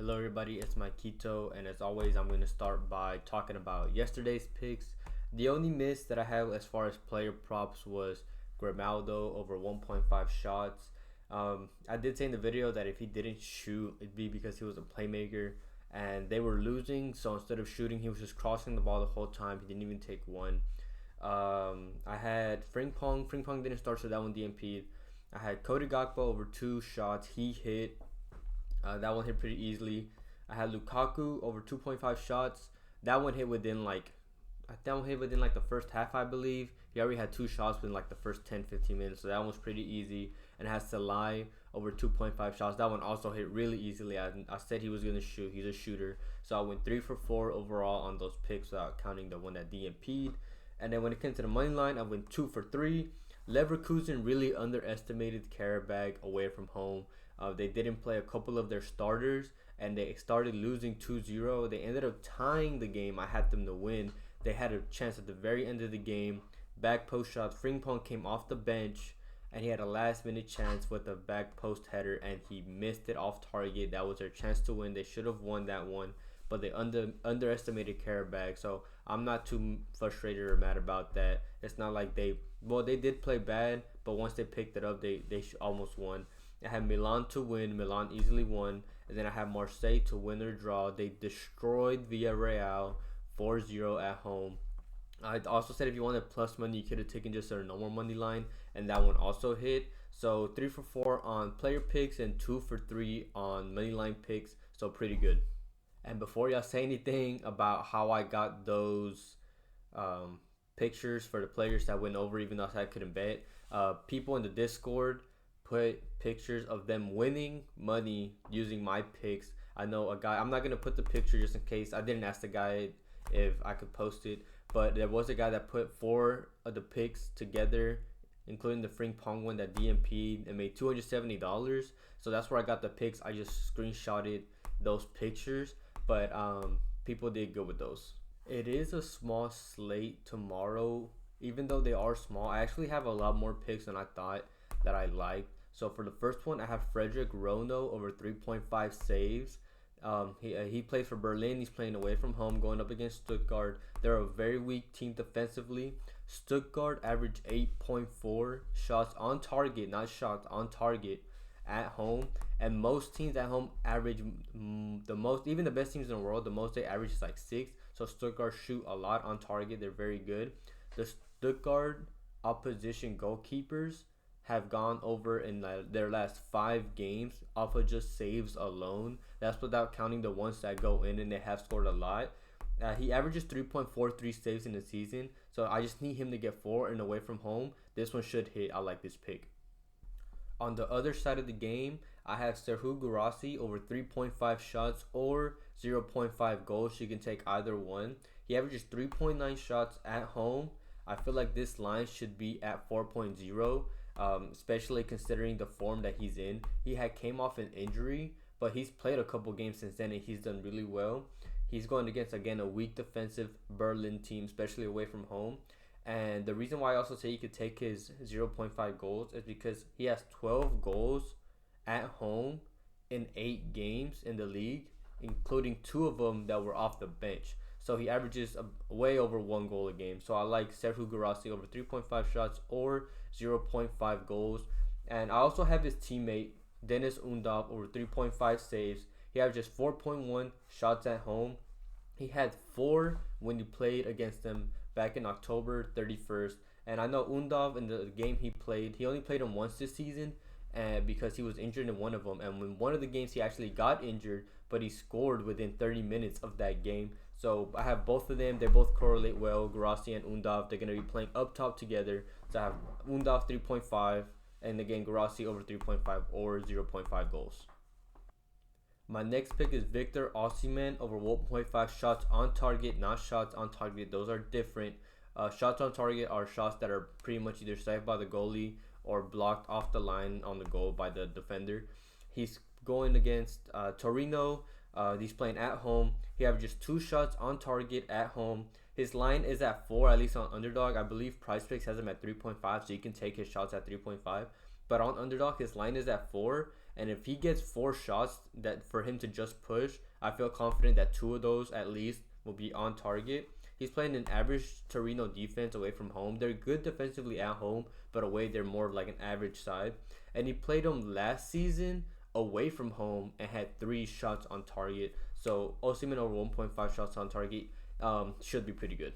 Hello everybody, it's Maikito, and as always I'm going to start by talking about yesterday's picks. The only miss that I had as far as player props was Grimaldo over 1.5 shots. I did say in the video that if he didn't shoot, it'd be because he was a playmaker and they were losing, so instead of shooting he was just crossing the ball the whole time. He didn't even take one. I had Frimpong didn't start, so that one DMP'd. I had Cody Gakpo over 2 shots, he hit. That one hit pretty easily. I had Lukaku over 2.5 shots. That one hit within like the first half, I believe. He already had 2 shots within like the first 10-15 minutes, so that one was pretty easy. And it has Salai over 2.5 shots. That one also hit really easily. I said he was gonna shoot. He's a shooter, so I went 3 for 4 overall on those picks without counting the one that DMP'd. And then when it came to the money line, I went 2 for 3. Leverkusen really underestimated Karabakh away from home. They didn't play a couple of their starters, and they started losing 2-0. They ended up tying the game. I had them to win. They had a chance at the very end of the game. Back post shot. Frimpong came off the bench, and he had a last-minute chance with a back post header, and he missed it off target. That was their chance to win. They should have won that one, but they underestimated Karabakh. So I'm not too frustrated or mad about that. It's not like they did play bad, but once they picked it up, they almost won. I had Milan to win. Milan easily won. And then I had Marseille to win or draw. They destroyed Villarreal 4-0 at home. I also said if you wanted plus money, you could have taken just a normal money line, and that one also hit. So 3 for 4 on player picks and 2 for 3 on money line picks. So pretty good. And before y'all say anything about how I got those pictures for the players that went over, even though I couldn't bet, people in the Discord put pictures of them winning money using my picks. I know a guy, I'm not going to put the picture just in case. I didn't ask the guy if I could post it, but there was a guy that put 4 of the picks together, including the Frimpong one that DMP'd, and made $270. So that's where I got the picks. I just screenshotted those pictures, but people did good with those. It is a small slate tomorrow. Even though they are small, I actually have a lot more picks than I thought that I liked. So for the first one, I have Frederick Rono over 3.5 saves. He plays for Berlin. He's playing away from home, going up against Stuttgart. They're a very weak team defensively. Stuttgart averaged 8.4 shots on target, not shots on target, at home. And most teams at home average the most. Even the best teams in the world, the most they average is like 6. So Stuttgart shoot a lot on target. They're very good. The Stuttgart opposition goalkeepers have gone over in their last 5 games off of just saves alone. That's without counting the ones that go in, and they have scored a lot. He averages 3.43 saves in the season, so I just need him to get 4 and away from home. This one should hit. I like this pick. On the other side of the game, I have Serhou Guirassy over 3.5 shots or 0.5 goals. You can take either one. He averages 3.9 shots at home. I feel like this line should be at 4.0. Especially considering the form that he's in. He came off an injury, but he's played a couple games since then, and he's done really well. He's going against, again, a weak defensive Berlin team, especially away from home. And the reason why I also say you could take his 0.5 goals is because he has 12 goals at home in 8 games in the league, including 2 of them that were off the bench. So he averages way over 1 goal a game. So I like Serhou Guirassy over 3.5 shots or 0.5 goals. And I also have his teammate, Dennis Undav, over 3.5 saves. He averages 4.1 shots at home. He had 4 when he played against them back in October 31st. And I know Undav, in the game he played, he only played him once this season, and because he was injured in one of them. And when one of the games he actually got injured, but he scored within 30 minutes of that game. So I have both of them. They both correlate well. Guirassy and Undav, they're going to be playing up top together. So I have Undav 3.5, and again Guirassy over 3.5 or 0.5 goals. My next pick is Victor Osimhen over 1.5 shots on target, not shots on target. Those are different. Shots on target are shots that are pretty much either saved by the goalie or blocked off the line on the goal by the defender. He's going against Torino. He's playing at home. He averages 2 shots on target at home. His line is at 4, at least on Underdog. I believe prizepicks has him at 3.5, so you can take his shots at 3.5. But on Underdog, his line is at 4, And if he gets 4 shots that for him to just push, I feel confident that 2 of those at least will be on target. He's playing an average Torino defense away from home. They're good defensively at home, but away they're more of like an average side. And he played them last season away from home and had 3 shots on target. So Osimhen over 1.5 shots on target should be pretty good.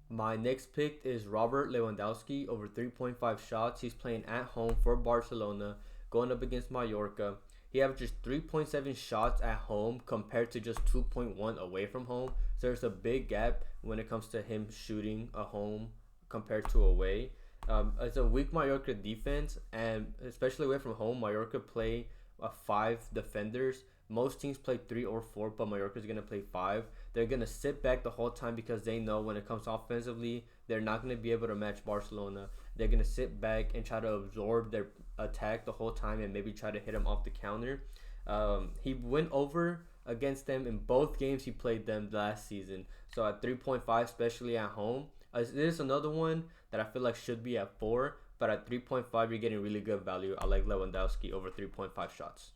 My next pick is Robert Lewandowski over 3.5 shots. He's playing at home for Barcelona, going up against Mallorca. He averages 3.7 shots at home compared to just 2.1 away from home. So there's a big gap when it comes to him shooting at home compared to away. It's a weak Mallorca defense, and especially away from home, Mallorca play 5 defenders. Most teams play 3 or 4, but Mallorca is going to play 5. They're going to sit back the whole time because they know when it comes offensively, they're not going to be able to match Barcelona. They're going to sit back and try to absorb their attack the whole time and maybe try to hit them off the counter. He went over against them in both games he played them last season. So at 3.5, especially at home. There's another one that I feel like should be at 4, but at 3.5, you're getting really good value. I like Lewandowski over 3.5 shots.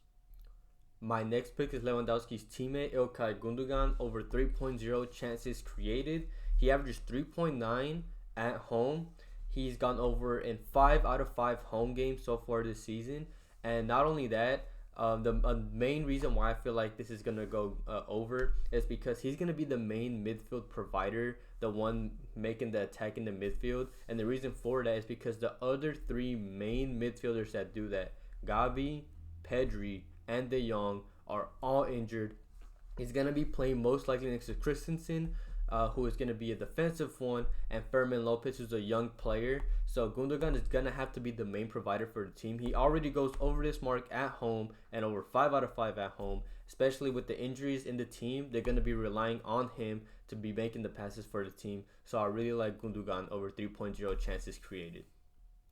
My next pick is Lewandowski's teammate Ilkay Gundogan over 3.0 chances created. He averages 3.9 at home. He's gone over in 5 out of 5 home games so far this season. And not only that, the main reason why I feel like this is going to go over is because he's going to be the main midfield provider, the one making the attack in the midfield. And the reason for that is because the other 3 main midfielders that do that, Gavi, Pedri, and De Jong, are all injured. He's going to be playing most likely next to Christensen, who is going to be a defensive one, and Fermin Lopez, who's a young player. So Gundogan is going to have to be the main provider for the team. He already goes over this mark at home and over 5 out of 5 at home. Especially with the injuries in the team, they're going to be relying on him to be making the passes for the team. So I really like Gundogan over 3.0 chances created.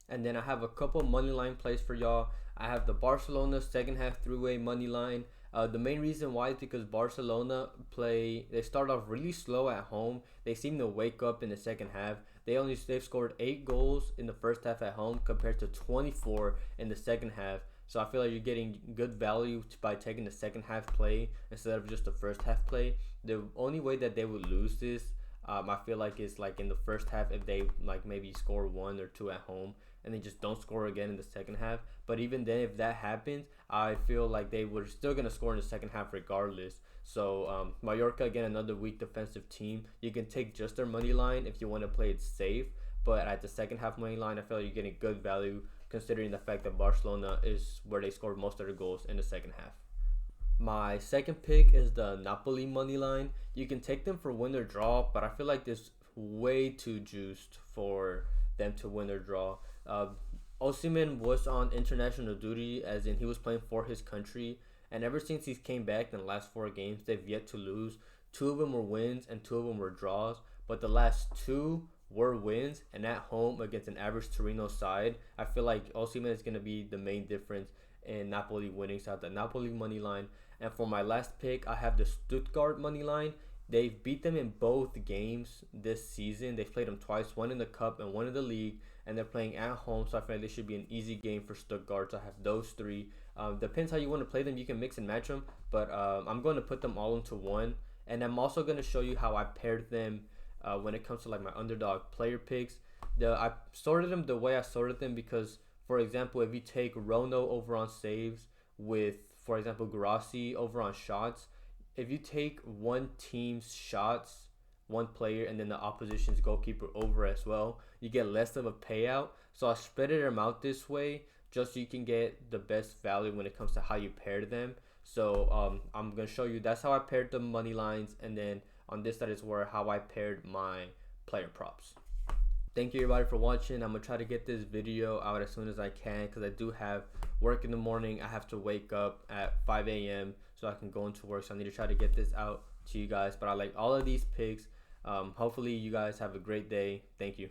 And then I have a couple money line plays for y'all. I have the Barcelona second half three-way money line. The main reason why is because Barcelona they start off really slow at home. They seem to wake up in the second half. They've scored 8 goals in the first half at home compared to 24 in the second half. So I feel like you're getting good value by taking the second half play instead of just the first half play. The only way that they would lose this, I feel like, is like in the first half if they like maybe score 1 or 2 at home and they just don't score again in the second half. But even then, if that happens, I feel like they were still going to score in the second half regardless. So Mallorca, again, another weak defensive team. You can take just their money line if you want to play it safe. But at the second half money line, I feel like you're getting good value considering the fact that Barcelona is where they scored most of their goals in the second half. My second pick is the Napoli money line. You can take them for win or draw, but I feel like this way too juiced for them to win or draw. Osimhen was on international duty, as in he was playing for his country, and ever since he came back in the last 4 games, they've yet to lose. 2 of them were wins and 2 of them were draws, but the last 2 were wins, and at home against an average Torino side. I feel like Osimhen is going to be the main difference in Napoli winning. So I have the Napoli money line. And for my last pick, I have the Stuttgart money line. They've beat them in both games this season. They've played them twice, one in the cup and one in the league, and they're playing at home, so I feel like this should be an easy game for Stuttgart. So I have those 3. Depends how you want to play them. You can mix and match them, but I'm going to put them all into one. And I'm also going to show you how I paired them when it comes to like my underdog player picks. I sorted them the way I sorted them because, for example, if you take Rono over on saves with, for example, Guirassy over on shots, if you take one team's shots, one player, and then the opposition's goalkeeper over as well, you get less of a payout. So I spread them out this way just so you can get the best value when it comes to how you pair them. So I'm going to show you that's how I paired the money lines, and then on this side is how I paired my player props. Thank you everybody for watching. I'm going to try to get this video out as soon as I can because I do have work in the morning. I have to wake up at 5 a.m. so I can go into work. So I need to try to get this out to you guys. But I like all of these picks. Hopefully you guys have a great day. Thank you.